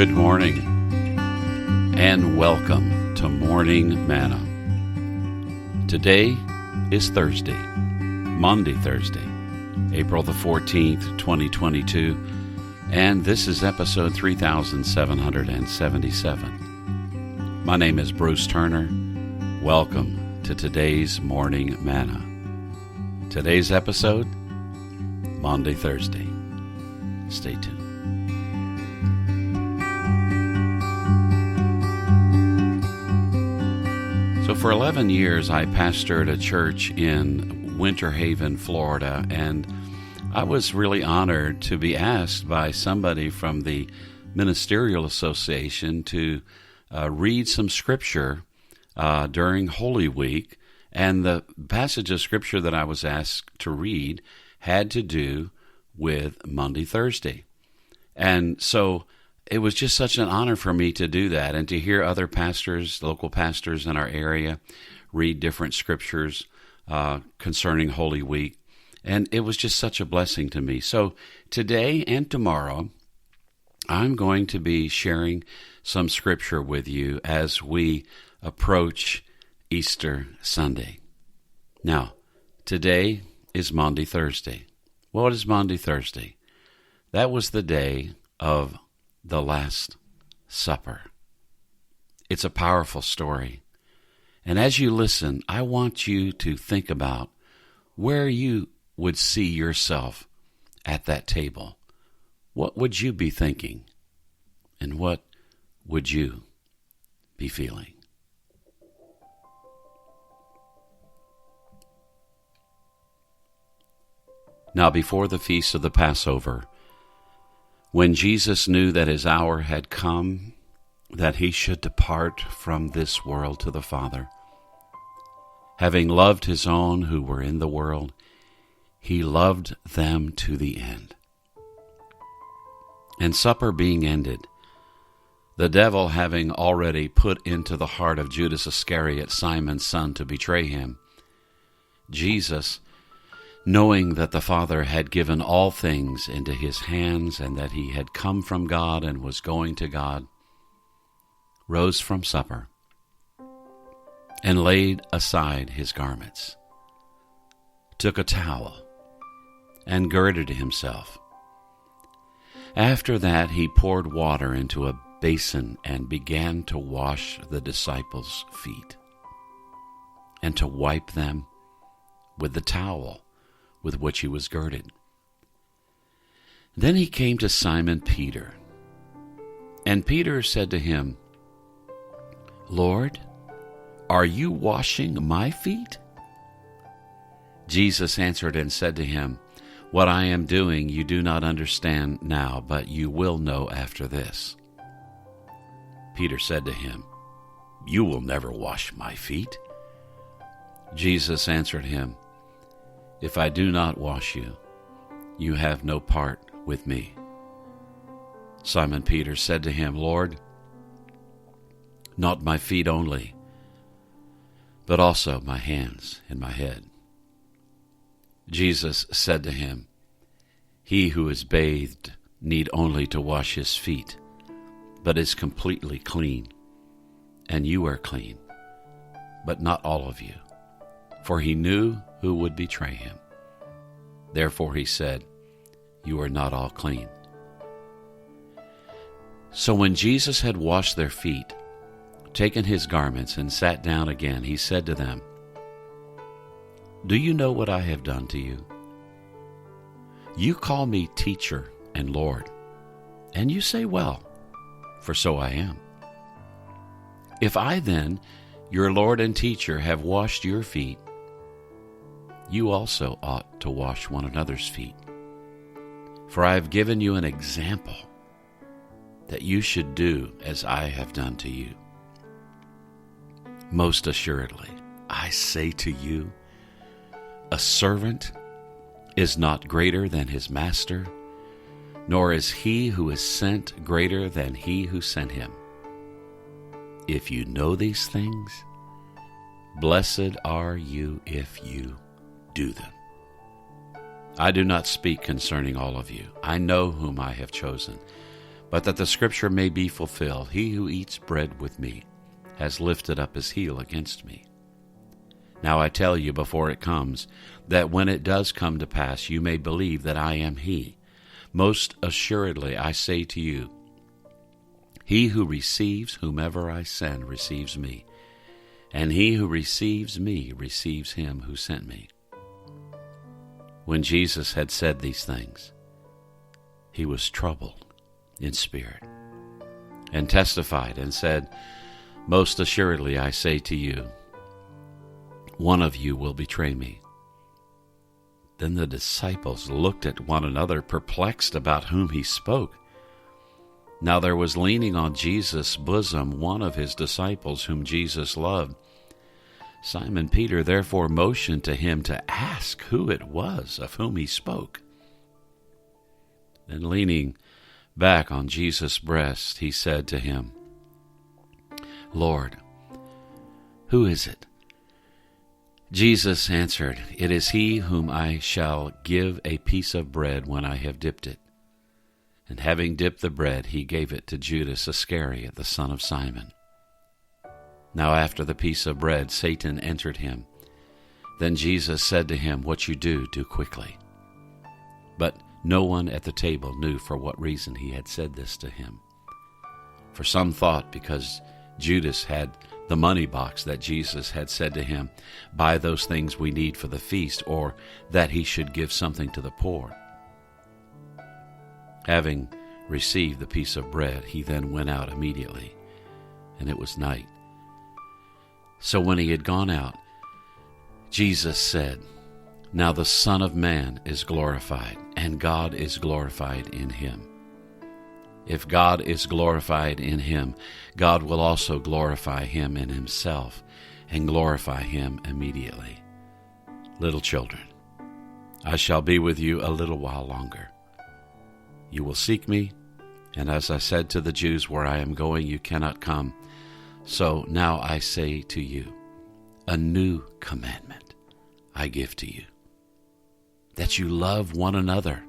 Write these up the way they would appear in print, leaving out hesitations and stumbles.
Good morning and welcome to Morning Manna. Today is Thursday, Maundy Thursday, April the 14th, 2022, and this is episode 3777. My name is Bruce Turner. Welcome to today's Morning Manna. Today's episode, Maundy Thursday. Stay tuned. So for 11 years, I pastored a church in Winter Haven, Florida, and I was really honored to be asked by somebody from the Ministerial Association to read some scripture during Holy Week, and the passage of scripture that I was asked to read had to do with Maundy Thursday. And so it was just such an honor for me to do that and to hear other pastors, local pastors in our area, read different scriptures concerning Holy Week. And it was just such a blessing to me. So today and tomorrow, I'm going to be sharing some scripture with you as we approach Easter Sunday. Now, today is Maundy Thursday. What is Maundy Thursday? That was the day of the Last Supper. It's a powerful story. And as you listen, I want you to think about where you would see yourself at that table. What would you be thinking? And what would you be feeling? Now, before the feast of the Passover, when Jesus knew that his hour had come, that he should depart from this world to the Father, having loved his own who were in the world, he loved them to the end. And supper being ended, the devil having already put into the heart of Judas Iscariot, Simon's son, to betray him, Jesus, knowing that the Father had given all things into his hands and that he had come from God and was going to God, rose from supper and laid aside his garments, took a towel and girded himself. After that he poured water into a basin and began to wash the disciples' feet and to wipe them with the towel with which he was girded. Then he came to Simon Peter, and Peter said to him, "Lord, are you washing my feet?" Jesus answered and said to him, "What I am doing you do not understand now, but you will know after this." Peter said to him, "You will never wash my feet." Jesus answered him, "If I do not wash you, you have no part with me." Simon Peter said to him, "Lord, not my feet only, but also my hands and my head." Jesus said to him, "He who is bathed need only to wash his feet, but is completely clean. And you are clean, but not all of you." For he knew who would betray him. Therefore he said, "You are not all clean." So when Jesus had washed their feet, taken his garments, and sat down again, he said to them, "Do you know what I have done to you? You call me teacher and Lord, and you say well, for so I am. If I then, your Lord and teacher, have washed your feet, you also ought to wash one another's feet. For I have given you an example that you should do as I have done to you. Most assuredly, I say to you, a servant is not greater than his master, nor is he who is sent greater than he who sent him. If you know these things, blessed are you if you do them. I do not speak concerning all of you. I know whom I have chosen, but that the scripture may be fulfilled, he who eats bread with me has lifted up his heel against me. Now I tell you before it comes, that when it does come to pass, you may believe that I am he. Most assuredly I say to you, he who receives whomever I send receives me, and he who receives me receives him who sent me. When Jesus had said these things, he was troubled in spirit, and testified and said, most assuredly I say to you, one of you will betray me. Then the disciples looked at one another, perplexed about whom he spoke. Now there was leaning on Jesus' bosom one of his disciples whom Jesus loved. Simon Peter therefore motioned to him to ask who it was of whom he spoke. Then leaning back on Jesus' breast, he said to him, Lord, who is it? Jesus answered, it is he whom I shall give a piece of bread when I have dipped it. And having dipped the bread, he gave it to Judas Iscariot, the son of Simon. Now after the piece of bread, Satan entered him. Then Jesus said to him, what you do, do quickly. But no one at the table knew for what reason he had said this to him. For some thought because Judas had the money box that Jesus had said to him, buy those things we need for the feast, or that he should give something to the poor. Having received the piece of bread, he then went out immediately, and it was night. So when he had gone out, Jesus said, now the Son of Man is glorified, and God is glorified in him. If God is glorified in him, God will also glorify him in himself, and glorify him immediately. Little children, I shall be with you a little while longer. You will seek me, and as I said to the Jews, where I am going, you cannot come. So now I say to you, a new commandment I give to you, that you love one another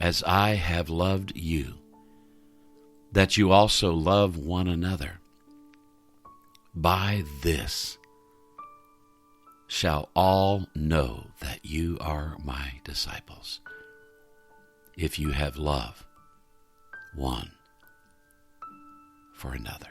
as I have loved you, that you also love one another. By this shall all know that you are my disciples, if you have love one for another.